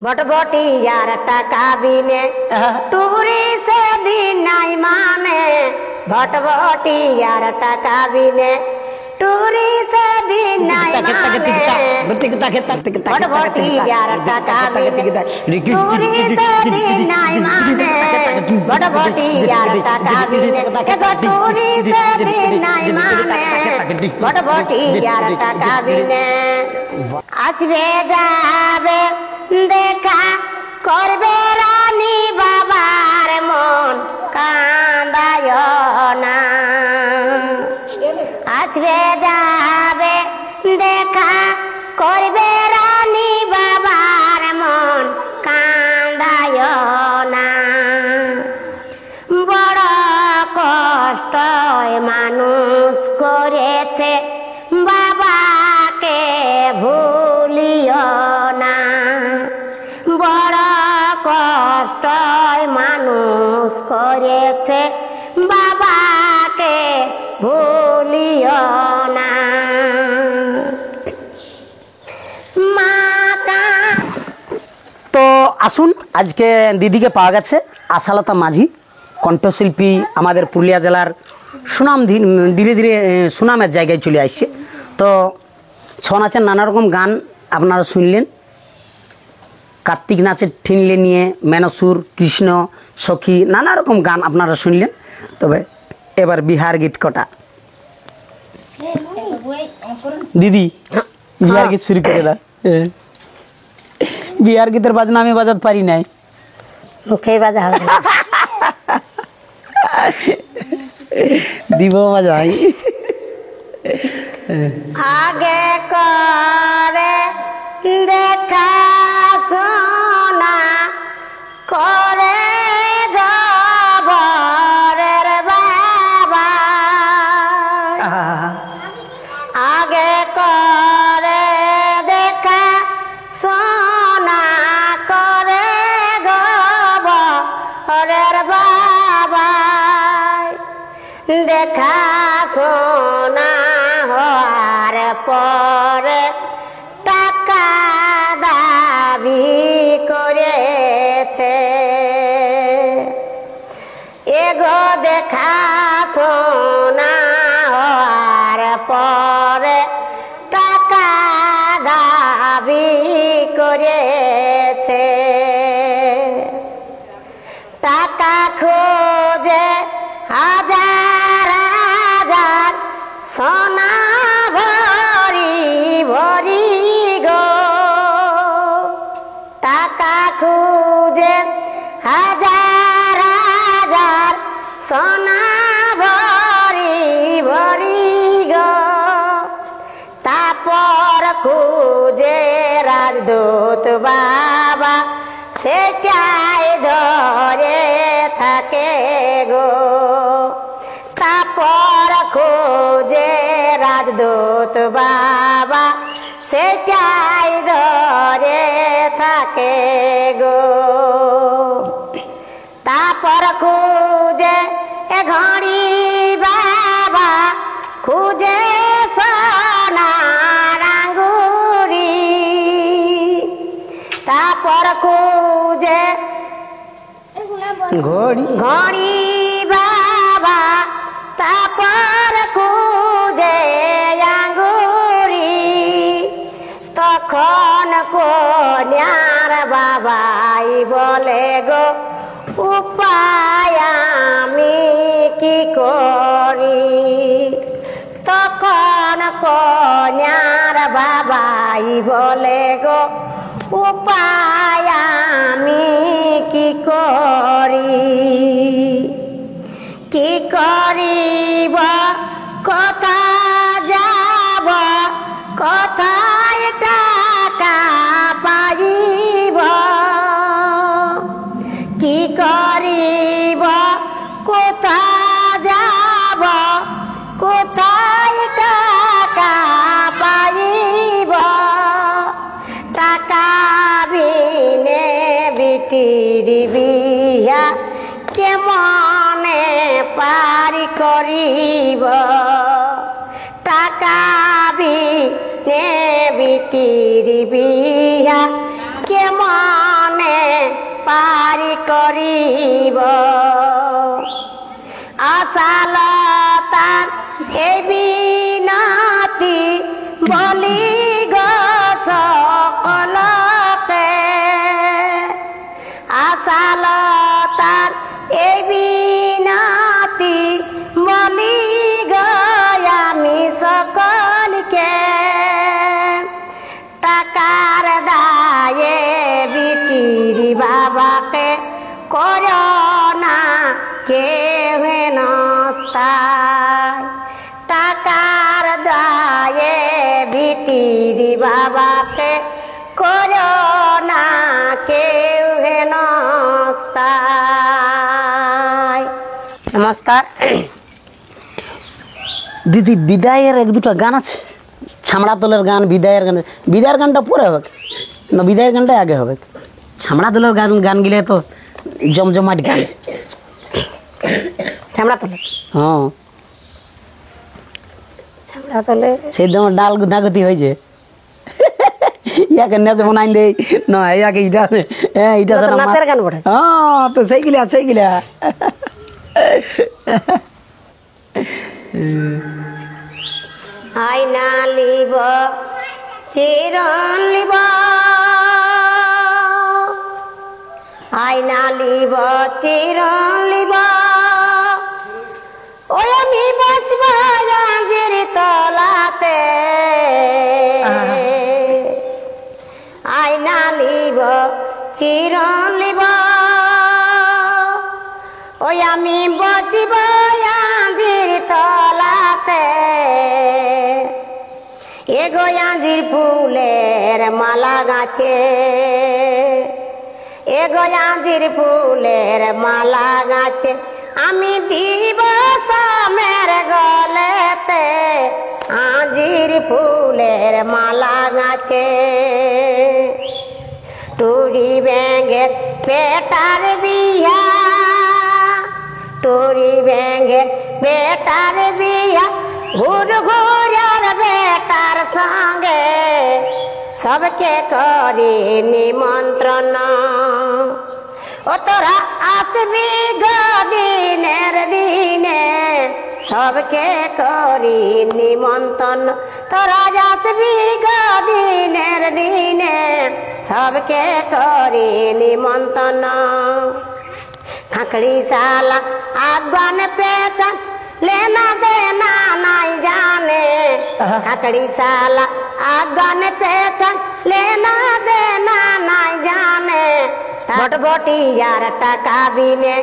ভটভটিয়ার টাকা বিনে টুরি সেদিন নাই মানে ভটভটিয়ার টাকা বিনে টুরি সেদিন নাই মানে ভটভটিয়ার টাকা বিনে টুরি সেদিন নাই মানে ভটভটিয়ার টাকা বিনে টুরি সেদিন নাই মানে ভটভটিয়ার টাকা বিনে আসবে যাবে দেখা করবে রানী বাবার মন কান্দায় না আসবে যাবে দেখা করবে রানী বাবার মন কান্দায় না বড় কষ্ট মানুষ করেছে বাবাকে ভুলিও না বড় কষ্ট মানুষ করেছে বাবাকে ভুলিও না তো আসুন আজকে দিদিকে পাওয়া গেছে আশালতা মাঝি কণ্ঠশিল্পী আমাদের পুরুলিয়া জেলার সুনাম ধীরে ধীরে সুনামের জায়গায় চলে আসছে তো ছৌ নাচের নানা রকম গান আপনারা শুনলেন কার্তিক নাচের ঠিনলে নিয়ে মেনসুর কৃষ্ণ সখী নানা রকম গান আপনারা শুনলেন তবে এবার বিহার গীত কটা দিদি বিহার গীত শুরু করে দাও বিহার গীতের বাজনা আমি বাজাতে পারি নাই মুখে বাজা হবে দিব বাজাই আগে করে দেখা শোনা করে গবরের বাবা আগে করে দেখা শোনা করে গবরের বাবা দেখা শোনা হওয়ার পরে টাকা দাবি করেছে এগো দেখা শোনা হওয়ার পরে টাকা দাবি করেছে টাকা খোঁজে হাজার হাজার সোনা ভরি ভরি গো টাকা খুঁজে হাজার হাজার সোনা ভরি ভরি গো তারপর খুঁজে রাজদূত বাবা সেটাই ধরে থাকে গো তারপর খোঁজে রাজদূত বাবা সেটাই ধরে থাকে গো তারপর খুঁজে এ ঘড়ি বাবা খুঁজে সোনার আঙ্গুরি তারপর খুঁজে ঘড়ি ঘড়ি বাবা তারপর খুঁজে আঙ্গুরি তখন কন্যার বাবাই বলে গো উপায় আমি কি করি তখন কন্যার বাবাই বলে গো উপায় আমি কি করি কি করিব কথা যাব কোথায় টাকা পাইব কি করিব কোথা যাব কোথায় টাকা পাইব টাকা বিনে বিটির বিয়া কেমনে পারি করিব টাকা বিনে বিটির বিয়া কেমন পারি করিব আশালতার এই বিনতি বলি গো সকলকে আশালতার এই বিনতি বলি গো আমি সকলকে টাকার দায়ে বিটির বাবাকে করো না কেউ নস্তায় টাকার দায়ে বিটির বাবাকে করো না কেউ নস্তায়। নমস্কার। দিদি বিদায়ের এক দুটো গান আছে, ছামড়া দলের গান, বিদায়ের গান। বিদায়ের গানটা পরে হবে না, বিদায়ের গানটাই আগে হবে। ছামড়া দলের গান গিলে তো জমজমাট গান। ছামড়া তোলে, হ্যাঁ ছামড়া তোলে সেই তোমার ডাল গুদাগতি হয়েছে। ইয়াকে নেচ বনাই দেই না, ইয়াকে ইটা হ্যাঁ ইটা নাচের গান পড়ে। হ্যাঁ তো সেইগুলা সেইগুলা আইনা লিব চিরন লিব আইনা লিব চিরন লিব ওই আমি বসব রাজের তলাতে আইনা লিব চিরন লিব ওই আমি বসব রাজের তলাতে এগো আঞ্জির ফুলের মালা গাঁথে এগো আঞ্জির ফুলের মালা গাঁথে আমি দিব সামের গলেতে আঞ্জির ফুলের মালা গাঁথে টুরি ব্যাঙের পেটার বিয়া টুরি ব্যাঙের বেটার বিয়া ঘুর ঘুরার বেটার সঙ্গে সবকে করি নিমন্ত্রণ ও তোরা আসবি দিনের দিনে সবকে করি নিমন্ত্রণ তোরা আসবি দিনের দিনে সবকে করি নিমন্ত্রণ খাকড়ি শালা আগুন পেছন लेना देना नहीं जाने खकड़ी साला आगन पेचन लेना देना नहीं जाने बटबटी यार टका बिने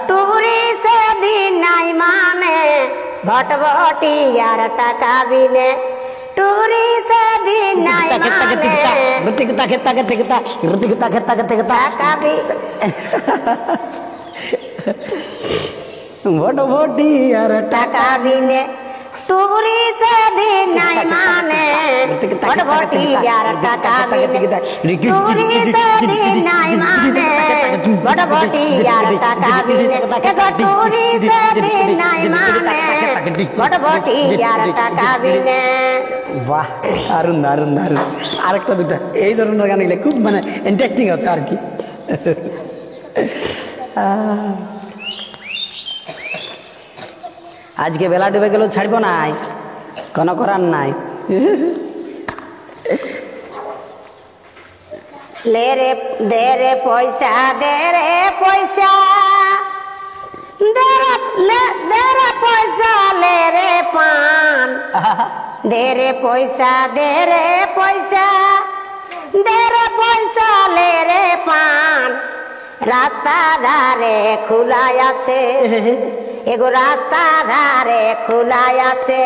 टूरी से दिन नहीं माने बटबटी यार टका बिने टूरी से दिन नहीं माने टका भी ভটভটি আর টাকা বিনে টুরি সে দিন নাই মানে ভটভটি আর টাকা বিনে টুরি সে দিন নাই মানে ভটভটি আর টাকা বিনে টুরি সে দিন নাই মানে ভটভটি আর টাকা বিনে। বাহ, দারুণ দারুণ দারুণ। আরেকটা দুটা এই ধরনের গান গেলে খুব মানে ইন্টারেস্টিং হচ্ছে আর কি। আজকে বেলা ডুবে গেল ছাড়বো নাই, কোনো করার নাই। ले रे दे रे पैसा दे रे पैसा दे रे पैसा ले रे पान दे रे पैसा दे रे पैसा दे रे पैसा ले रे पान রাস্তা ধারে খোলা আছে এগো রাস্তা ধারে খোলা আছে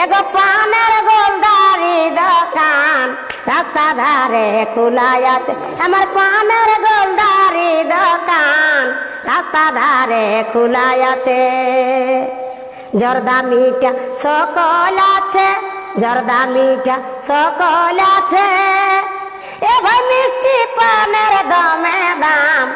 এগো পানের গোলদারি দোকান রাস্তা ধারে খোলা আছে আমার পানের গোলদারি দোকান রাস্তা ধারে খোলা আছে জর্দা মিঠা সকল আছে জর্দা মিঠা সকল আছে এ ভাই মিষ্টি পানের দামে দাম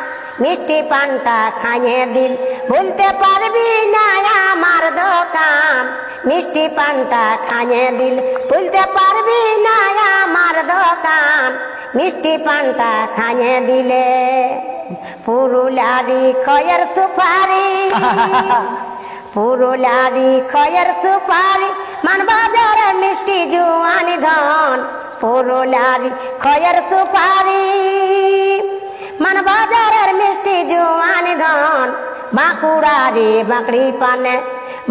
মিষ্টি পানটা খাইয়ে দিল। ভুলতে পারবি না আমার দোকান, মিষ্টি পানটা খাইয়ে দিল। ভুলতে পারবি না আমার দোকান, মিষ্টি পানটা খাইয়ে দিলে। পুরুলারি খয়ের সুপারি, পুরুলারি খয়ের সুপারি, মানবাজারে মিষ্টি জুয়ানি ধন। পুরুলারি খয়ের সুপারি, মানবাজারের মিষ্টি জুয়ানি ধন। বাঁকুড়ারে বাঁকড়ি পানে,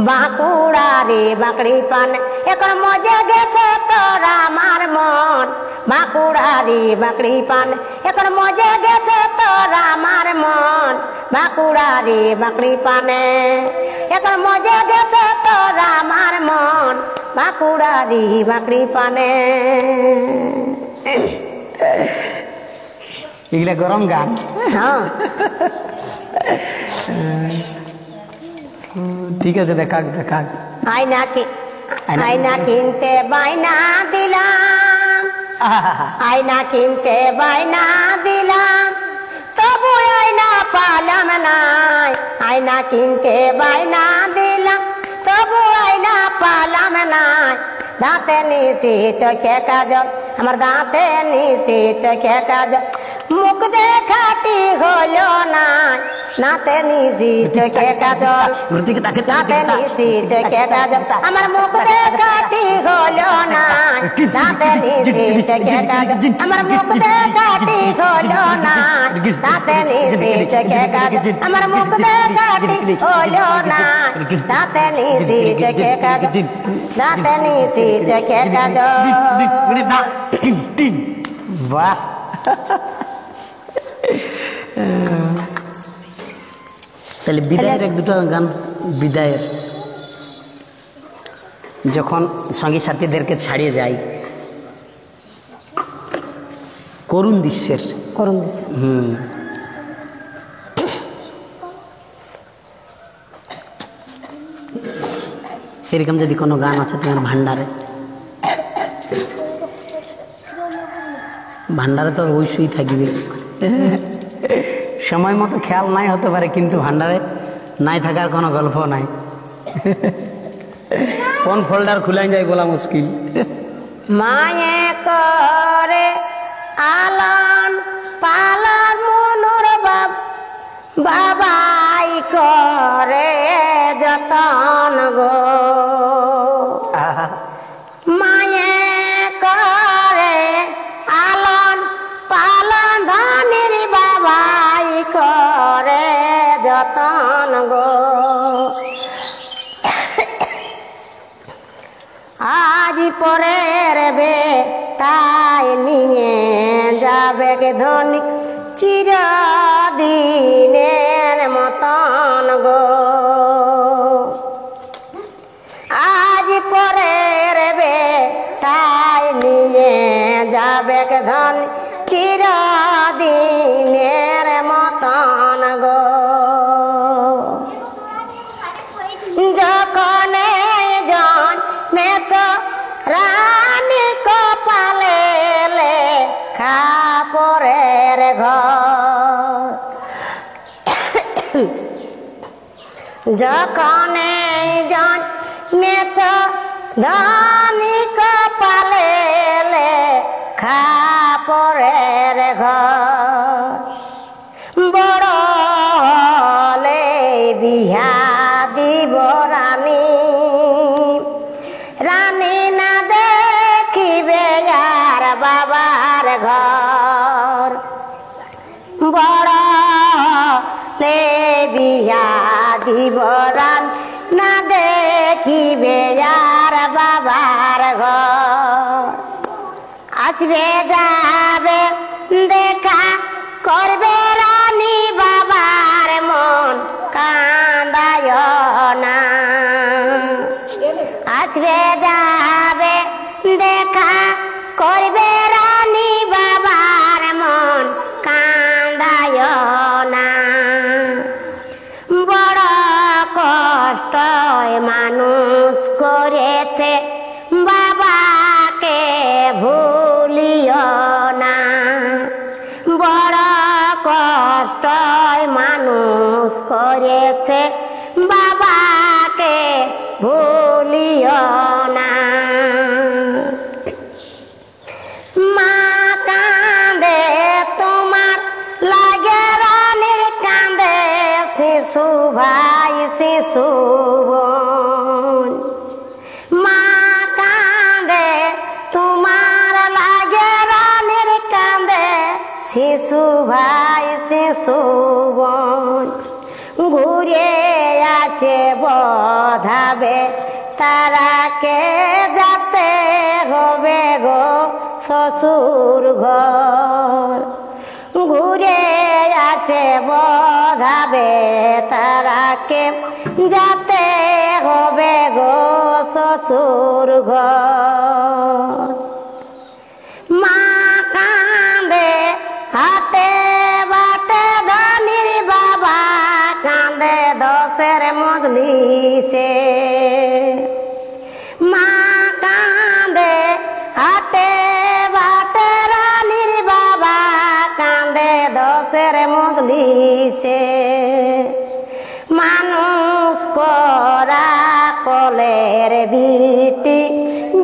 বাঁকুড়ারে বাঁকড়ি পানে, এখন মজে গেছে তোরা আমার মন। বাঁকুড়ারে বাঁকড়ি পানে, এখন মজে গেছে তোরা আমার মন। বাঁকুড়ারে বাঁকড়ি পানে, এখন মজে গেছে তোরা আমার মন। বাঁকুড়ারে বাঁকড়ি পানে। এগুলা গরম গান। হ্যাঁ, ঠিক আছে, দেখাক দেখাক। আয়না কি আয়না কিনতে বাইনা দিলাম, আয়না কিনতে বাইনা দিলাম, তবু আয়না পালাম নাই। আয়না কিনতে বাইনা দিলাম, তবু আয়না পালাম নাই। দাঁতে নিশি চোখে কাজল, আমার দাঁতে নিশি চোখে কাজল, মুখ দেখাটি হলো না। দাঁতে নিশি চোখে কাজল, দাঁতে নিশি চোখে কাজল, আমার মুখ দেখাটি হলো না। দাঁতে নিশি চোখে কাজল, আমার মুখ দেখাটি হলো না। দাঁতে নিশি চোখে কাজল, আমার মুখ দেখাটি হলো না। দাঁতে নিশি চোখে কাজল, দাঁতে নিশি চোখে কাজল। বাহ, তাহলে বিদায়ের এক দুটো গান। বিদায়ের যখন সঙ্গী সাথীদেরকে ছাড়িয়ে যাই, করুণ দৃশ্যের, করুন দিছে। সেরকম যদি কোনো গান আছে তোমার ভান্ডারে, ভান্ডারে তো অবশ্যই থাকবে। সময় মতো খেয়াল নাই হতে পারে, কিন্তু ভান্ডারে নাই থাকার কোনো গল্প নাই। কোন ফোল্ডার খুলাই যায় বলা মুশকিল। মায়ে করে আলান পালান মনুর বাবাই করে যতন গো। মায়ে করে আলান পালান ধনির বাবাই করে যতন গো। আজ পরের বেটাই নিয়ে যাবে গে ধনী চিরদিনের মতন গো। আজ পরের বেটাই নিয়ে যাবে গে ধনী চিরদিনের মতন গো। যখন জন মেচ রানী কপালে লেখা পরের ঘর, যখন জন মেচ ধনী কপালে লেখা পরের ঘর। বড় হলে বিহা দিব রানী, রানী না দেখিবে আর বাবার ঘর। বড় হলে বিহা দিব রানী, না দেখিবে আর বাবার ঘর। আসবে যাবে দেখা করবে রানী বাবার মন কান্দায় না। আসবে যাবে দেখা করবে রানী বাবার মন কান্দায় না। বড় কষ্ট মানুষ করেছে বাবাকে ভুলিও না। বড় কষ্টয় মানুষ করেছে, বাবাকে ভুলিও না। মা কাঁদে তোমার লাগে রানীর কাঁদে শিশু ভাই শিশু বোন। মা কাঁদে তোমার লাগে রানীর কাঁদে শিশু ভাই শিশু বোন। ঘুরে আছে বধাবে তারাকে যেতে হবে গো শ্বশুর ঘর। ঘুরে আছে বধাবে তারাকে যেতে হবে গো শ্বশুর ঘর। মা কাঁদে হাটে বাটে ধনির বাবা কাঁদে দশের মজলিসে। মা কাঁদে হাটে বাটে রানীর বাবা কাঁদে দশের মজলিসে। মানুষ করা কলের বিটি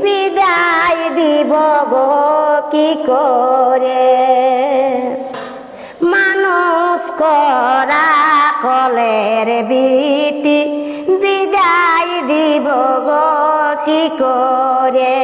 বিদায় দিব গো কি করে। মানুষ করা কলের বিটি বিদায় দিব গো কি করে।